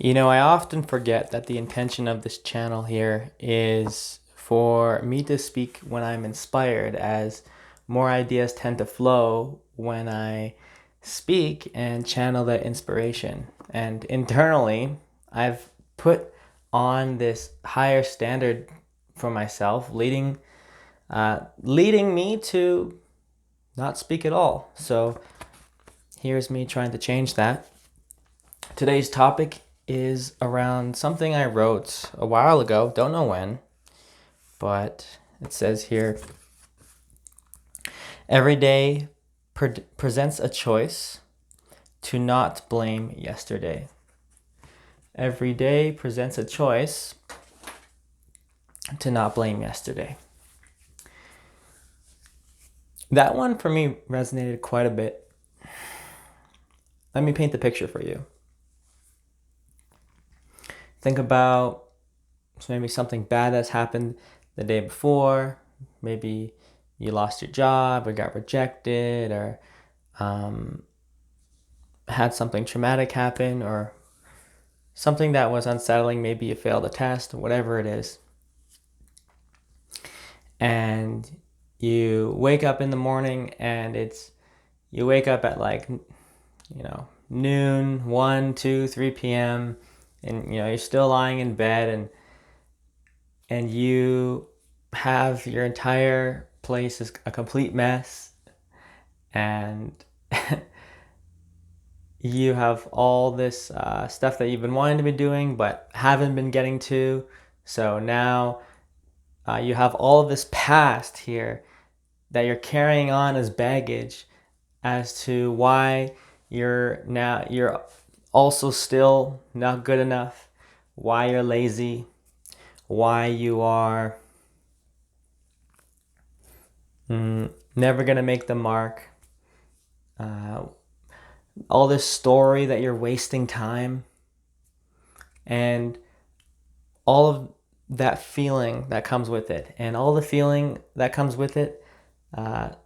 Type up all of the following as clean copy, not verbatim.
I often forget that the intention of this channel here is for me to speak when I'm inspired, as more ideas tend to flow when I speak and channel that inspiration. And internally, I've put on this higher standard for myself, leading me to not speak at all. So here's me trying to change that. Today's topic is around something I wrote a while ago, don't know when, but it says here every day presents a choice to not blame yesterday. Every day presents a choice to not blame yesterday. That one for me resonated quite a bit. Let me paint the picture for you. Think about maybe something bad that's happened the day before. Maybe you lost your job or got rejected or had something traumatic happen or something that was unsettling. Maybe you failed a test, whatever it is. And you wake up in the morning and you wake up at noon, 1, 2, 3 p.m. and you're still lying in bed and you have your entire place is a complete mess, and you have all this stuff that you've been wanting to be doing but haven't been getting to. So now you have all of this past here that you're carrying on as baggage as to why you're also still not good enough, why you're lazy, why you are never gonna make the mark. All this story that you're wasting time, and all of that feeling that comes with it, and all the feeling that comes with it, that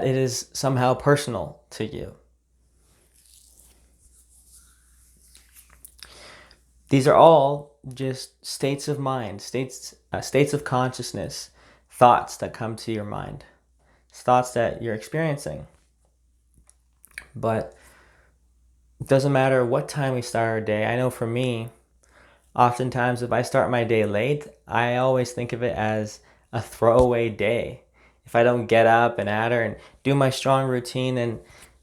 it is somehow personal to you. These are all just states of mind, states of consciousness, thoughts that come to your mind, thoughts that you're experiencing. But it doesn't matter what time we start our day. I know for me, oftentimes if I start my day late, I always think of it as a throwaway day. If I don't get up and at her and do my strong routine, and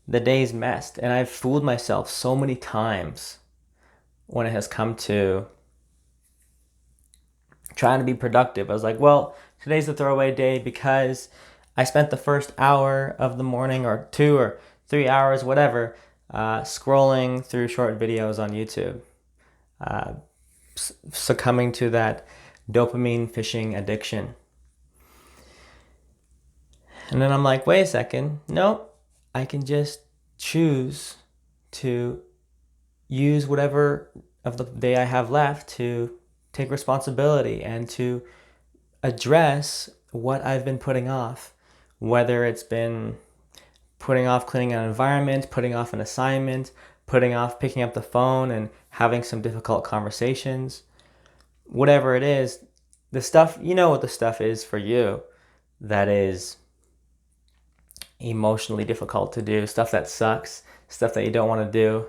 the day's messed. And I've fooled myself so many times when it has come to trying to be productive. I was like, well, today's a throwaway day because I spent the first hour of the morning, or 2 or 3 hours, whatever, scrolling through short videos on YouTube, succumbing to that dopamine fishing addiction. And then I'm like, wait a second, no, I can just choose to use whatever of the day I have left to take responsibility and to address what I've been putting off, whether it's been putting off cleaning an environment, putting off an assignment, putting off picking up the phone and having some difficult conversations, whatever it is. The stuff, what the stuff is for you that is emotionally difficult to do, stuff that sucks, stuff that you don't want to do,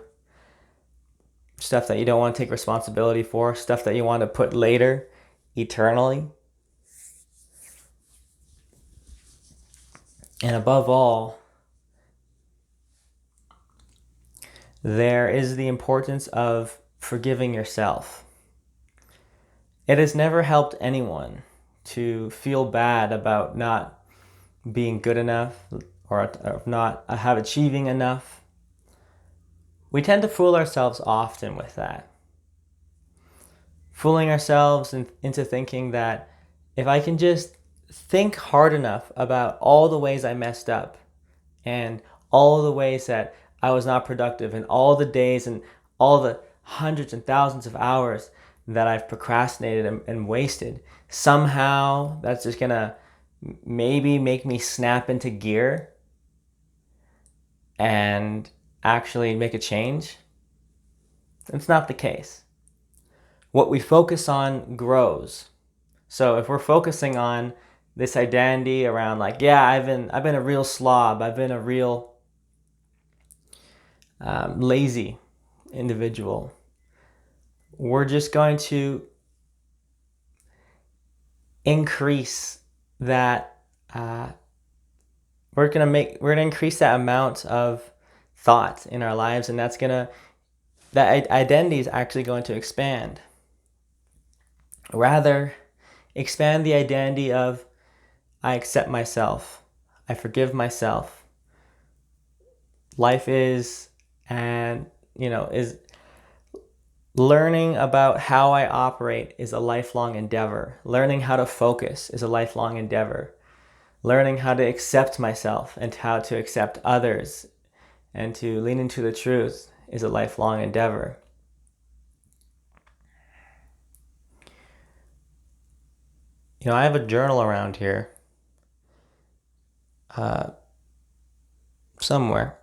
stuff that you don't want to take responsibility for, stuff that you want to put later, eternally. And above all, there is the importance of forgiving yourself. It has never helped anyone to feel bad about not being good enough or not have achieving enough. We tend to fool ourselves often with that. Fooling ourselves into thinking that if I can just think hard enough about all the ways I messed up and all the ways that I was not productive and all the days and all the hundreds and thousands of hours that I've procrastinated and wasted, somehow that's just gonna maybe make me snap into gear and actually make a change. It's not the case. What we focus on grows. So if we're focusing on this identity around like, yeah, I've been a real slob, I've been a real lazy individual, we're just going to increase that. We're gonna increase that amount of thought in our lives, and that identity is actually going to expand. Rather, expand the identity of I accept myself, I forgive myself. Life is, and is learning about how I operate is a lifelong endeavor. Learning how to focus is a lifelong endeavor. Learning how to accept myself and how to accept others and to lean into the truth is a lifelong endeavor. I have a journal around here somewhere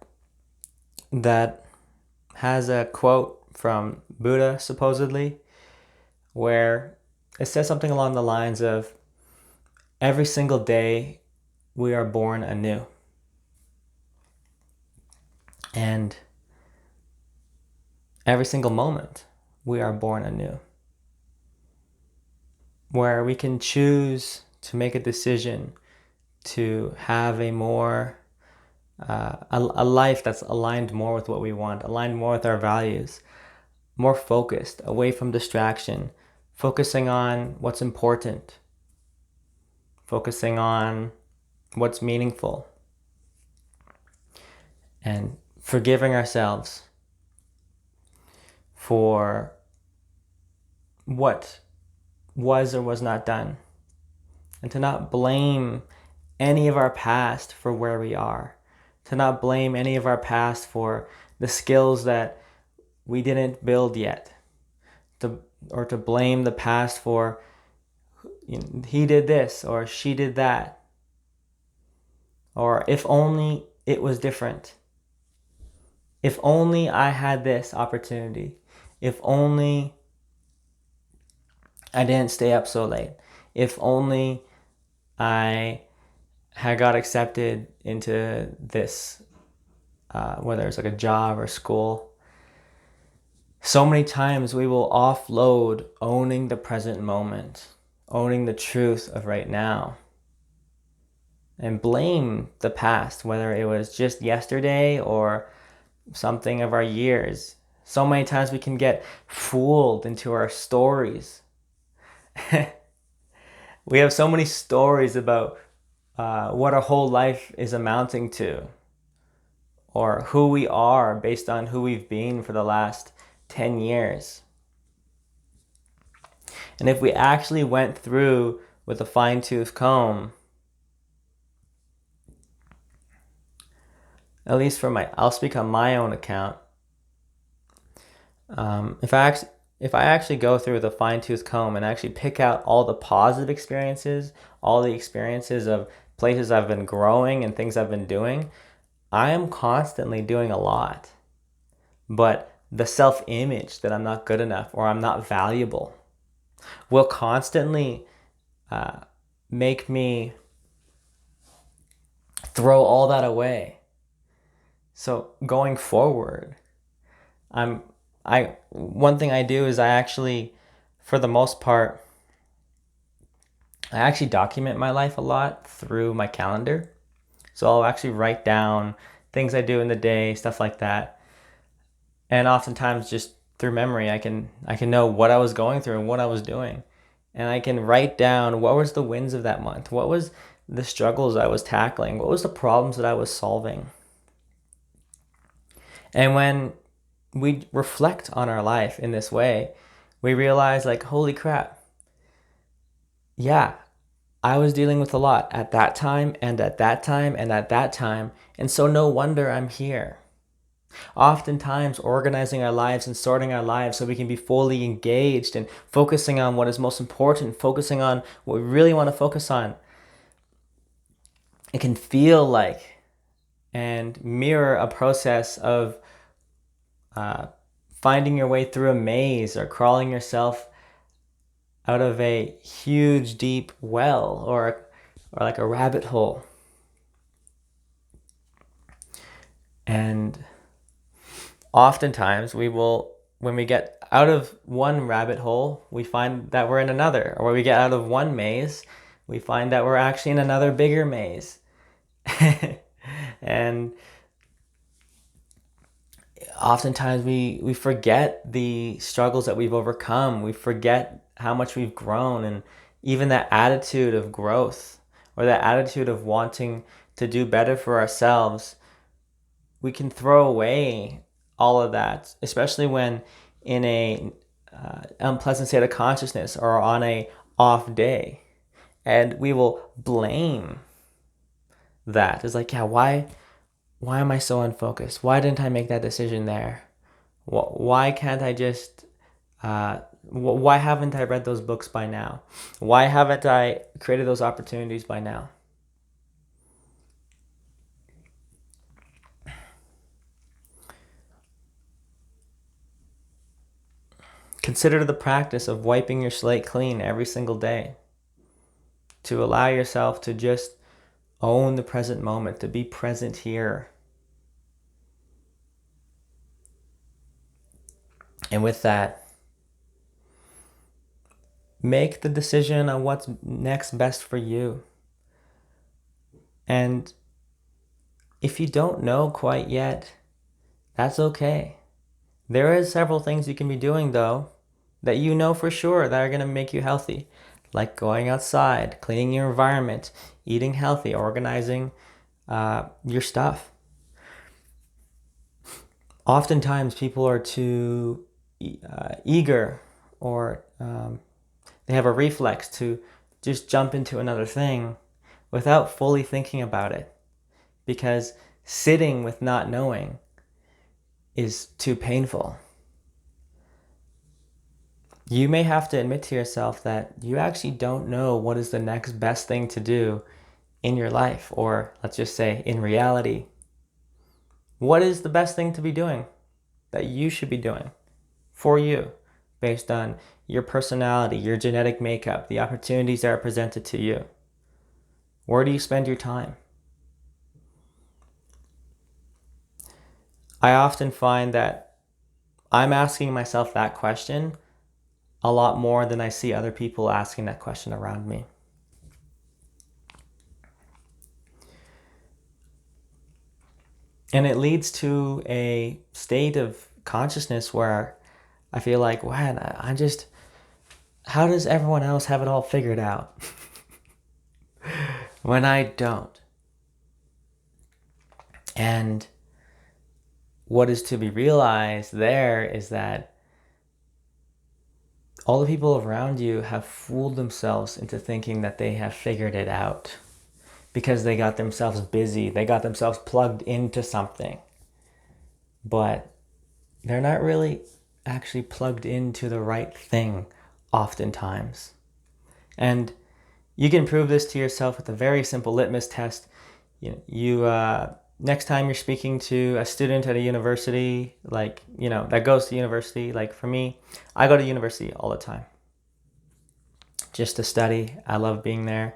that has a quote from Buddha, supposedly, where it says something along the lines of, every single day we are born anew. And every single moment we are born anew. Where we can choose to make a decision to have a more a life that's aligned more with what we want, aligned more with our values, more focused, away from distraction, focusing on what's important, focusing on what's meaningful, and forgiving ourselves for what was or was not done, and to not blame any of our past for where we are, to not blame any of our past for the skills that we didn't build yet, or to blame the past for he did this or she did that, or if only it was different, if only I had this opportunity, if only I didn't stay up so late, if only I had got accepted into this, whether it's like a job or school. So many times we will offload owning the present moment, owning the truth of right now, and blame the past, whether it was just yesterday or something of our years. So many times we can get fooled into our stories. We have so many stories about what our whole life is amounting to, or who we are based on who we've been for the last 10 years. And if we actually went through with a fine-tooth comb, at least I'll speak on my own account. If I actually go through with a fine-tooth comb and actually pick out all the positive experiences, all the experiences of places I've been growing and things I've been doing, I am constantly doing a lot. But the self-image that I'm not good enough or I'm not valuable will constantly make me throw all that away. So going forward, one thing I do is I actually, for the most part, I actually document my life a lot through my calendar. So I'll actually write down things I do in the day, stuff like that. And oftentimes just through memory, I can know what I was going through and what I was doing. And I can write down what was the wins of that month, what was the struggles I was tackling, what was the problems that I was solving. And when we reflect on our life in this way, we realize like, holy crap, yeah, I was dealing with a lot at that time and at that time and at that time. And so no wonder I'm here. Oftentimes organizing our lives and sorting our lives so we can be fully engaged and focusing on what is most important, focusing on what we really want to focus on. It can feel like and mirror a process of finding your way through a maze or crawling yourself out of a huge deep well or like a rabbit hole. And oftentimes when we get out of one rabbit hole, we find that we're in another. Or when we get out of one maze, we find that we're actually in another bigger maze. And oftentimes we forget the struggles that we've overcome. We forget how much we've grown, and even that attitude of growth or that attitude of wanting to do better for ourselves, we can throw away all of that, especially when in a unpleasant state of consciousness or on a off day, and we will blame that. It's like, yeah, why am I so unfocused? Why didn't I make that decision there? Why can't I just why haven't I read those books by now? Why haven't I created those opportunities by now? Consider the practice of wiping your slate clean every single day, to allow yourself to just own the present moment, to be present here. And with that, make the decision on what's next best for you. And if you don't know quite yet, that's okay. There are several things you can be doing, though, that you know for sure that are going to make you healthy, like going outside, cleaning your environment, eating healthy, organizing your stuff. Oftentimes, people are too eager, or they have a reflex to just jump into another thing without fully thinking about it, because sitting with not knowing is too painful. You may have to admit to yourself that you actually don't know what is the next best thing to do in your life, or let's just say in reality. What is the best thing to be doing that you should be doing for you based on your personality, your genetic makeup, the opportunities that are presented to you? Where do you spend your time? I often find that I'm asking myself that question a lot more than I see other people asking that question around me. And it leads to a state of consciousness where I feel like, man, how does everyone else have it all figured out when I don't? And what is to be realized there is that all the people around you have fooled themselves into thinking that they have figured it out because they got themselves busy, they got themselves plugged into something. But they're not really actually plugged into the right thing oftentimes. And you can prove this to yourself with a very simple litmus test. Next time you're speaking to a student at a university, that goes to university, like for me, I go to university all the time just to study. I love being there.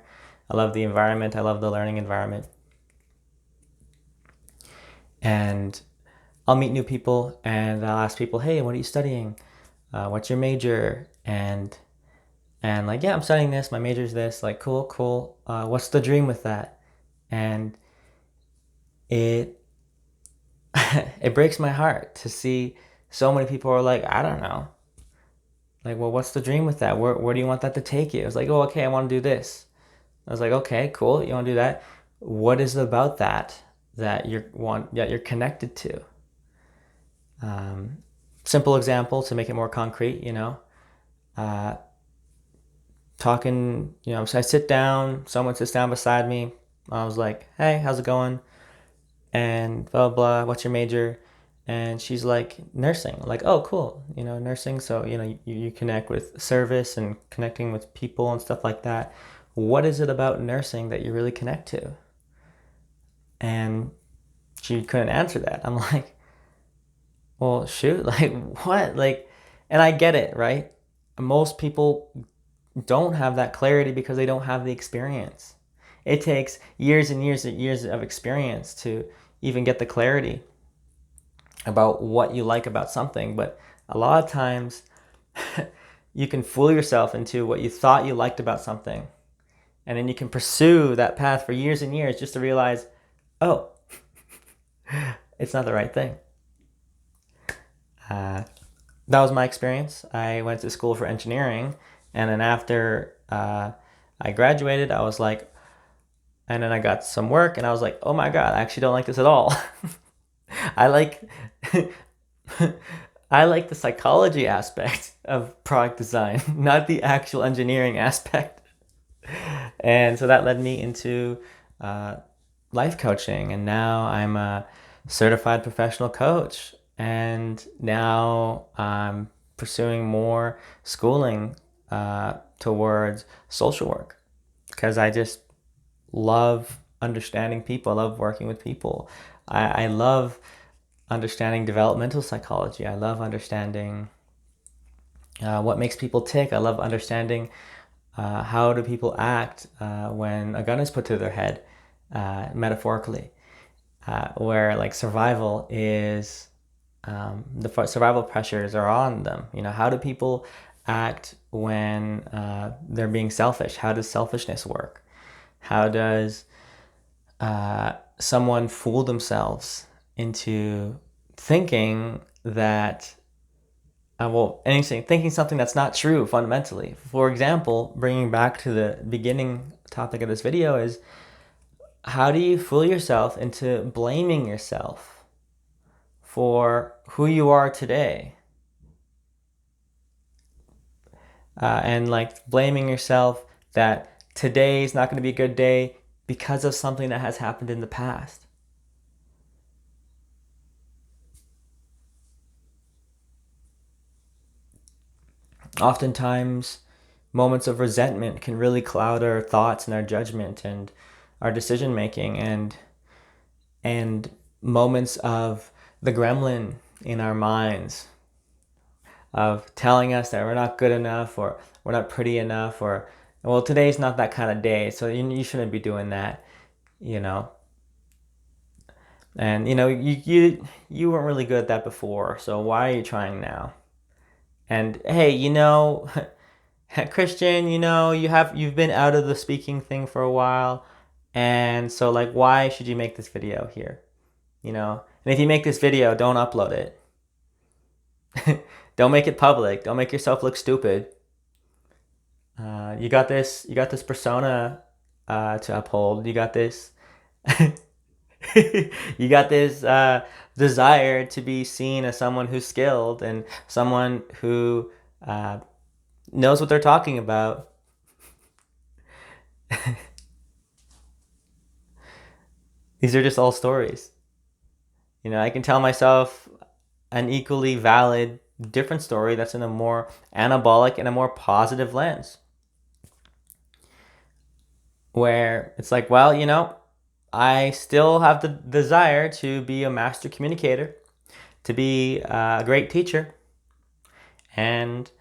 I love the environment. I love the learning environment. And I'll meet new people and I'll ask people, hey, what are you studying? What's your major? And like, yeah, I'm studying this. My major is this. Like, cool. What's the dream with that? And it it breaks my heart to see so many people are like, I don't know. Like, well, what's the dream with that? Where do you want that to take you? It's like, oh, okay, I want to do this. I was like, okay, cool. You want to do that? What is it about that you're connected to? Simple example to make it more concrete, talking, so I sit down, someone sits down beside me. I was like, hey, how's it going? And blah, blah, what's your major? And she's like, nursing. I'm like, oh, cool. Nursing. So, you connect with service and connecting with people and stuff like that. What is it about nursing that you really connect to? And she couldn't answer that. I'm like, Well, shoot, like what? Like, and I get it, right? Most people don't have that clarity because they don't have the experience. It takes years and years and years of experience to even get the clarity about what you like about something. But a lot of times you can fool yourself into what you thought you liked about something. And then you can pursue that path for years and years just to realize, oh, it's not the right thing. Uh, that was my experience. I went to school for engineering, and then after I graduated, I was like, and then I got some work, and I was like, oh my god, I actually don't like this at all. I like, I like the psychology aspect of product design, not the actual engineering aspect. And so that led me into uh, life coaching, and now I'm a certified professional coach, and now I'm pursuing more schooling towards social work because I just love understanding people. I love working with people. I love understanding developmental psychology. I love understanding what makes people tick. I love understanding how do people act when a gun is put to their head, metaphorically, where like survival is survival pressures are on them. You know, how do people act when they're being selfish? How does selfishness work? How does someone fool themselves into thinking that anything, thinking something that's not true fundamentally. For example, bringing back to the beginning topic of this video is how do you fool yourself into blaming yourself for who you are today? And like blaming yourself that today is not going to be a good day because of something that has happened in the past. Oftentimes, moments of resentment can really cloud our thoughts and our judgment and our decision making, and moments of the gremlin in our minds of telling us that we're not good enough or we're not pretty enough, or well, today's not that kind of day, so you shouldn't be doing that, you know. And you weren't really good at that before, so why are you trying now? And hey, Christian, you've been out of the speaking thing for a while, and so like why should you make this video here? And if you make this video, don't upload it. Don't make it public. Don't make yourself look stupid. You got this persona to uphold. You got this you got this desire to be seen as someone who's skilled and someone who knows what they're talking about. These are just all stories. I can tell myself an equally valid, different story that's in a more anabolic and a more positive lens. Where it's like, well, I still have the desire to be a master communicator, to be a great teacher, and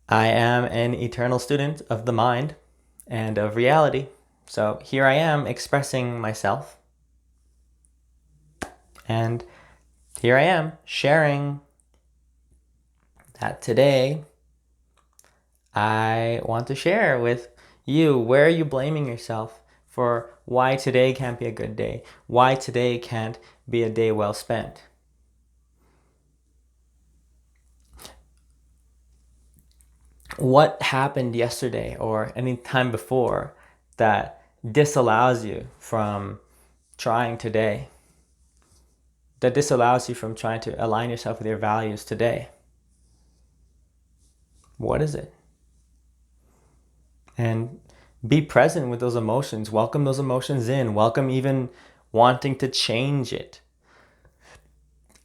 I am an eternal student of the mind and of reality. So here I am expressing myself. And here I am sharing that today I want to share with you, where are you blaming yourself for why today can't be a good day? Why today can't be a day well spent? What happened yesterday or any time before that disallows you from trying today? That disallows you from trying to align yourself with your values today? What is it? And be present with those emotions. Welcome those emotions in. Welcome even wanting to change it.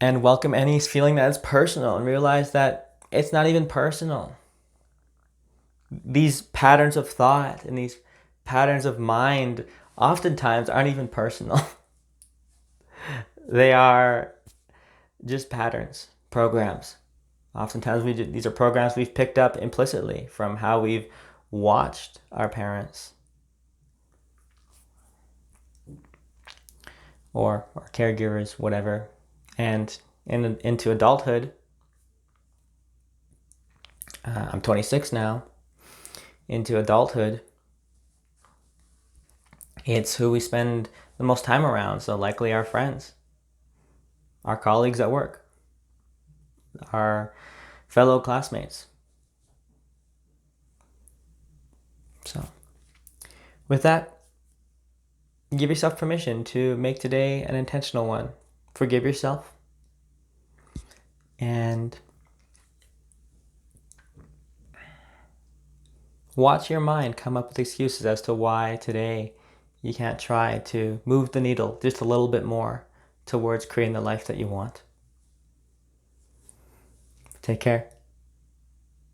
And welcome any feeling that is personal, and realize that it's not even personal. These patterns of thought and these patterns of mind oftentimes aren't even personal. They are just patterns, programs. Oftentimes these are programs we've picked up implicitly from how we've watched our parents or caregivers, whatever. And into adulthood, I'm 26 now. Into adulthood, it's who we spend the most time around. So likely our friends, our colleagues at work, our fellow classmates. So with that, give yourself permission to make today an intentional one. Forgive yourself. And watch your mind come up with excuses as to why today you can't try to move the needle just a little bit more towards creating the life that you want. Take care.